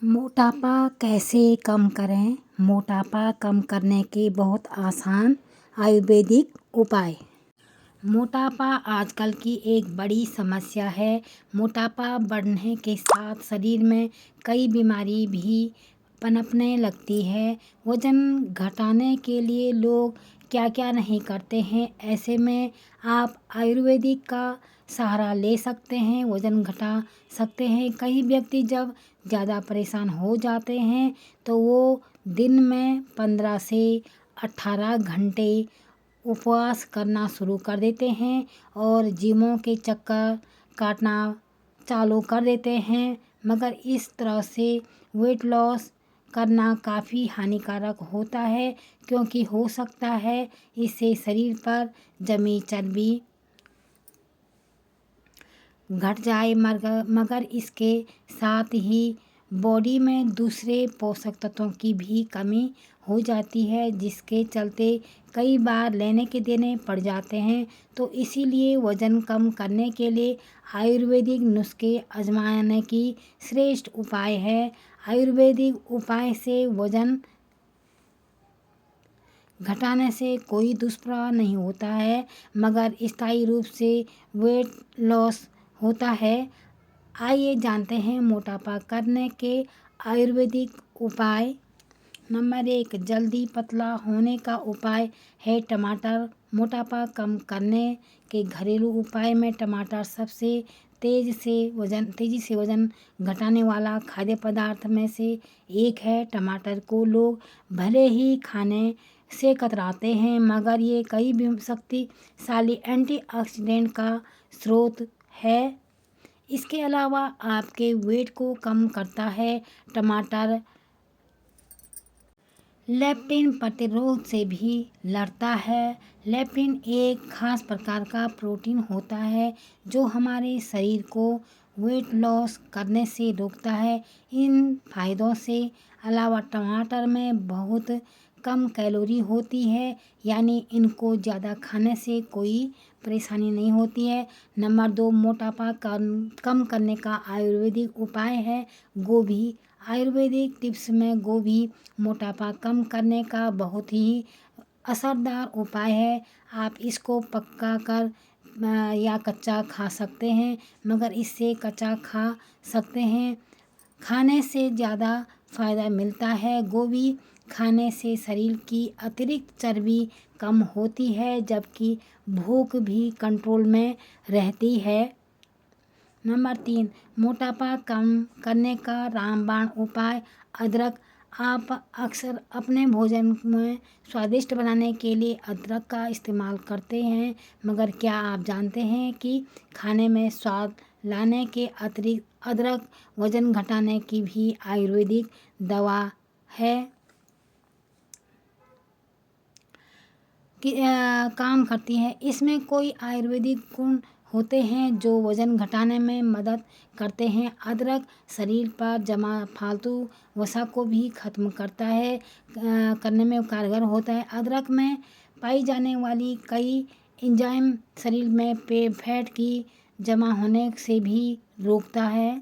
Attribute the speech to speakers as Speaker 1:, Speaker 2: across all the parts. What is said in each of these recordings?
Speaker 1: मोटापा कैसे कम करें? मोटापा कम करने के बहुत आसान आयुर्वेदिक उपाय। मोटापा आजकल की एक बड़ी समस्या है। मोटापा बढ़ने के साथ शरीर में कई बीमारी भी पनपने लगती है। वजन घटाने के लिए लोग क्या क्या नहीं करते हैं। ऐसे में आप आयुर्वेदिक का सहारा ले सकते हैं, वजन घटा सकते हैं। कई व्यक्ति जब ज़्यादा परेशान हो जाते हैं तो वो दिन में 15 से 18 घंटे उपवास करना शुरू कर देते हैं और जिमों के चक्कर काटना चालू कर देते हैं। मगर इस तरह से वेट लॉस करना काफ़ी हानिकारक होता है, क्योंकि हो सकता है इससे शरीर पर जमी चर्बी घट जाए, मगर इसके साथ ही बॉडी में दूसरे पोषक तत्वों की भी कमी हो जाती है, जिसके चलते कई बार लेने के देने पड़ जाते हैं। तो इसीलिए वज़न कम करने के लिए आयुर्वेदिक नुस्खे आजमाने की श्रेष्ठ उपाय है। आयुर्वेदिक उपाय से वज़न घटाने से कोई दुष्प्रभाव नहीं होता है, मगर स्थायी रूप से वेट लॉस होता है। आइए जानते हैं मोटापा करने के आयुर्वेदिक उपाय। नंबर 1, जल्दी पतला होने का उपाय है टमाटर। मोटापा कम करने के घरेलू उपाय में टमाटर सबसे तेजी से वजन घटाने वाला खाद्य पदार्थ में से एक है। टमाटर को लोग भले ही खाने से कतराते हैं, मगर ये कई शक्तिशाली एंटीऑक्सीडेंट का स्रोत है। इसके अलावा आपके वेट को कम करता है। टमाटर लेप्टिन प्रतिरोध से भी लड़ता है। लेप्टिन एक खास प्रकार का प्रोटीन होता है जो हमारे शरीर को वेट लॉस करने से रोकता है। इन फायदों से अलावा टमाटर में बहुत कम कैलोरी होती है, यानी इनको ज़्यादा खाने से कोई परेशानी नहीं होती है। नंबर 2, मोटापा कम करने का आयुर्वेदिक उपाय है गोभी। आयुर्वेदिक टिप्स में गोभी मोटापा कम करने का बहुत ही असरदार उपाय है। आप इसको पका कर या कच्चा खा सकते हैं, मगर इससे कच्चा खा सकते हैं खाने से ज़्यादा फ़ायदा मिलता है। गोभी खाने से शरीर की अतिरिक्त चर्बी कम होती है, जबकि भूख भी कंट्रोल में रहती है। नंबर 3, मोटापा कम करने का रामबाण उपाय अदरक। आप अक्सर अपने भोजन में स्वादिष्ट बनाने के लिए अदरक का इस्तेमाल करते हैं, मगर क्या आप जानते हैं कि खाने में स्वाद लाने के अतिरिक्त अदरक वजन घटाने की भी आयुर्वेदिक दवा है काम करती है। इसमें कोई आयुर्वेदिक गुण होते हैं जो वज़न घटाने में मदद करते हैं। अदरक शरीर पर जमा फालतू वसा को भी ख़त्म करता है, करने में कारगर होता है। अदरक में पाई जाने वाली कई एंजाइम शरीर में फैट की जमा होने से भी रोकता है।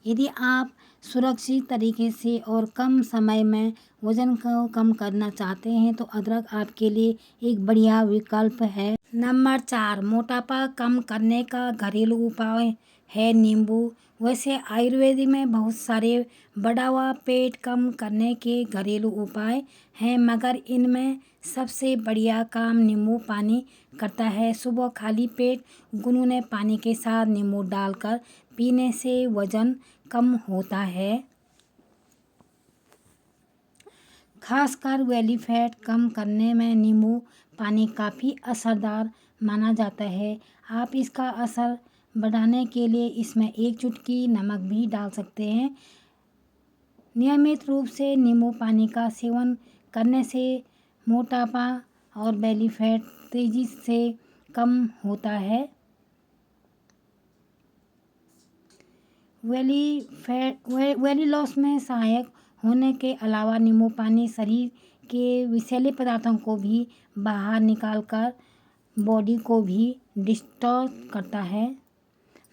Speaker 1: यदि आप सुरक्षित तरीके से और कम समय में वज़न को कम करना चाहते हैं तो अदरक आपके लिए एक बढ़िया विकल्प है। नंबर 4, मोटापा कम करने का घरेलू उपाय है नींबू। वैसे आयुर्वेद में बहुत सारे बढ़ावा पेट कम करने के घरेलू उपाय हैं, मगर इनमें सबसे बढ़िया काम नींबू पानी करता है। सुबह खाली पेट गुनगुने पानी के साथ नींबू डालकर पीने से वज़न कम होता है। खासकर बेली फैट कम करने में नींबू पानी काफ़ी असरदार माना जाता है। आप इसका असर बढ़ाने के लिए इसमें एक चुटकी नमक भी डाल सकते हैं। नियमित रूप से नींबू पानी का सेवन करने से मोटापा और बेली फैट तेज़ी से कम होता है। वेली लॉस में सहायक होने के अलावा नींबू पानी शरीर के विषैले पदार्थों को भी बाहर निकालकर बॉडी को भी डिटॉक्स करता है।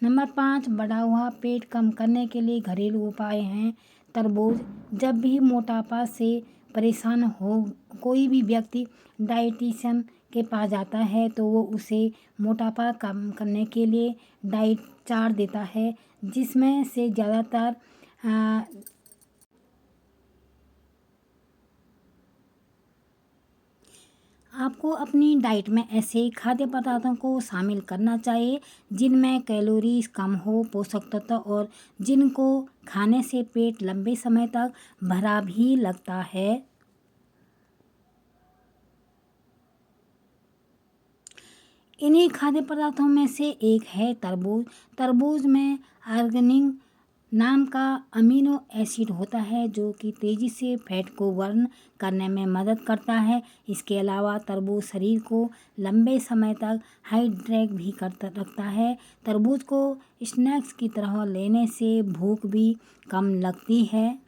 Speaker 1: नंबर 5, बढ़ा हुआ पेट कम करने के लिए घरेलू उपाय हैं। तरबूज। जब भी मोटापा से परेशान हो कोई भी व्यक्ति डाइटिशियन के पास जाता है तो वो उसे मोटापा कम करने के लिए डाइट चार्ट देता है, जिसमें से ज़्यादातर आपको अपनी डाइट में ऐसे खाद्य पदार्थों को शामिल करना चाहिए जिनमें कैलोरीज कम हो, पोषक तत्व और जिनको खाने से पेट लंबे समय तक भरा भी लगता है। इन्हीं खाद्य पदार्थों में से एक है तरबूज। तरबूज में आर्गनिन नाम का अमीनो एसिड होता है जो कि तेज़ी से फैट को बर्न करने में मदद करता है। इसके अलावा तरबूज शरीर को लंबे समय तक हाइड्रेट भी करता रखता है। तरबूज को स्नैक्स की तरह लेने से भूख भी कम लगती है।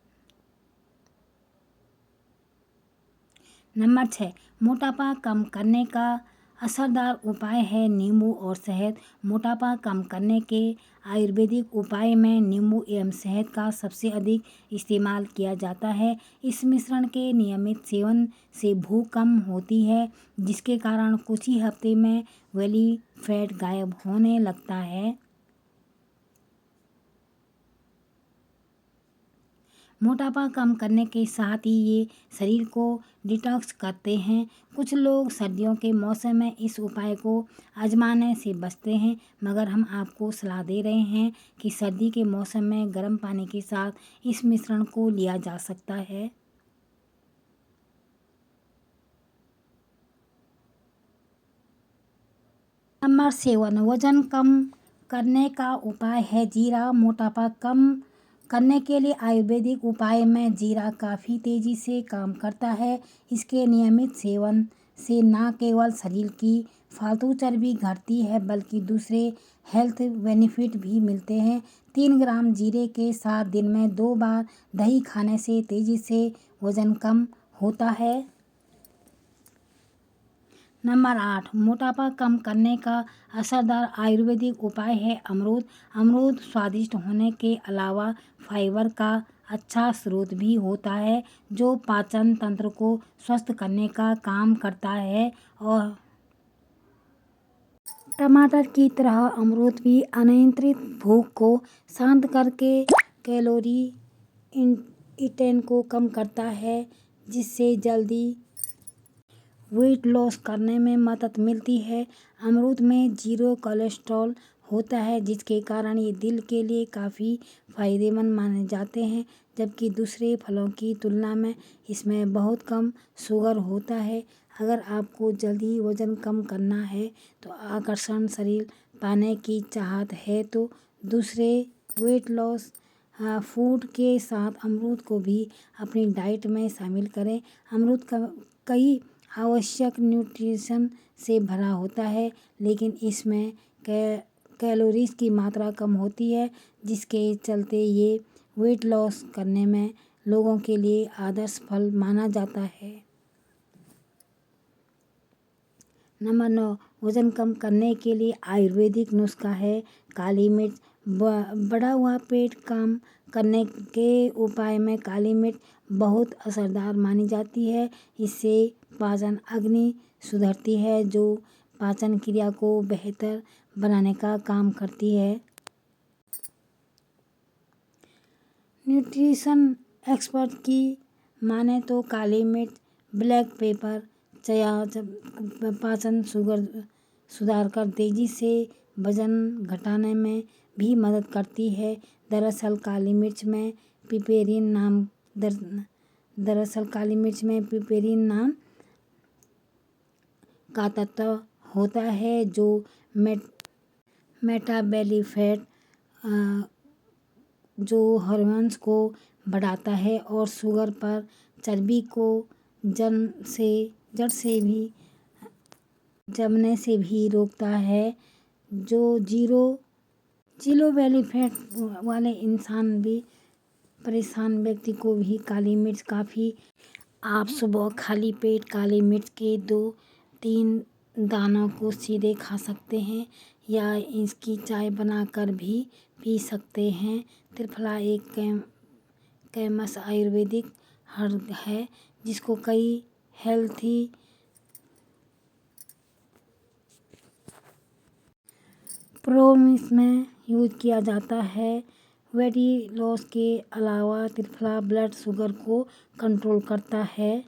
Speaker 1: नंबर 6, मोटापा कम करने का असरदार उपाय है नींबू और शहद। मोटापा कम करने के आयुर्वेदिक उपाय में नींबू एवं शहद का सबसे अधिक इस्तेमाल किया जाता है। इस मिश्रण के नियमित सेवन से भूख कम होती है, जिसके कारण कुछ ही हफ्ते में बेली फैट गायब होने लगता है। मोटापा कम करने के साथ ही ये शरीर को डिटॉक्स करते हैं। कुछ लोग सर्दियों के मौसम में इस उपाय को आजमाने से बचते हैं, मगर हम आपको सलाह दे रहे हैं कि सर्दी के मौसम में गर्म पानी के साथ इस मिश्रण को लिया जा सकता है। नंबर 7, वजन कम करने का उपाय है जीरा। मोटापा कम करने के लिए आयुर्वेदिक उपाय में जीरा काफ़ी तेज़ी से काम करता है। इसके नियमित सेवन से न केवल शरीर की फालतू चर्बी घटती है बल्कि दूसरे हेल्थ बेनिफिट भी मिलते हैं। 3 ग्राम जीरे के साथ दिन में 2 बार दही खाने से तेज़ी से वजन कम होता है। नंबर 8, मोटापा कम करने का असरदार आयुर्वेदिक उपाय है अमरूद। अमरूद स्वादिष्ट होने के अलावा फाइबर का अच्छा स्रोत भी होता है जो पाचन तंत्र को स्वस्थ करने का काम करता है। और टमाटर की तरह अमरूद भी अनियंत्रित भूख को शांत करके कैलोरी इंटेक को कम करता है, जिससे जल्दी वेट लॉस करने में मदद मिलती है। अमरूद में जीरो कोलेस्ट्रॉल होता है, जिसके कारण ये दिल के लिए काफ़ी फायदेमंद माने जाते हैं, जबकि दूसरे फलों की तुलना में इसमें बहुत कम शुगर होता है। अगर आपको जल्दी वजन कम करना है तो आकर्षण शरीर पाने की चाहत है तो दूसरे वेट लॉस फूड के साथ अमरूद को भी अपनी डाइट में शामिल करें। अमरूद का कई आवश्यक न्यूट्रिशन से भरा होता है, लेकिन इसमें कैलोरीज की मात्रा कम होती है, जिसके चलते ये वेट लॉस करने में लोगों के लिए आदर्श फल माना जाता है। नंबर 9, वजन कम करने के लिए आयुर्वेदिक नुस्खा है काली मिर्च। बढ़ा हुआ पेट कम करने के उपाय में काली मिर्च बहुत असरदार मानी जाती है। इससे पाचन अग्नि सुधरती है जो पाचन क्रिया को बेहतर बनाने का काम करती है। न्यूट्रिशन एक्सपर्ट की माने तो काली मिर्च, ब्लैक पेपर, पाचन सुधार कर तेज़ी से वजन घटाने में भी मदद करती है। दरअसल काली मिर्च में पिपेरिन नाम का तत्व होता है जो मेटाबॉलिक जो हार्मोन्स को बढ़ाता है और शुगर पर चर्बी को जमने से भी रोकता है। जो जीरो वैली फैट वाले परेशान व्यक्ति को भी काली मिर्च काफ़ी। आप सुबह खाली पेट काली मिर्च के 2-3 दानों को सीधे खा सकते हैं या इसकी चाय बनाकर भी पी सकते हैं। त्रिफला एक कैमस आयुर्वेदिक हर्ब है जिसको कई हेल्थी प्रोमिस में यूज किया जाता है। वेट लॉस के अलावा त्रिफला ब्लड शुगर को कंट्रोल करता है।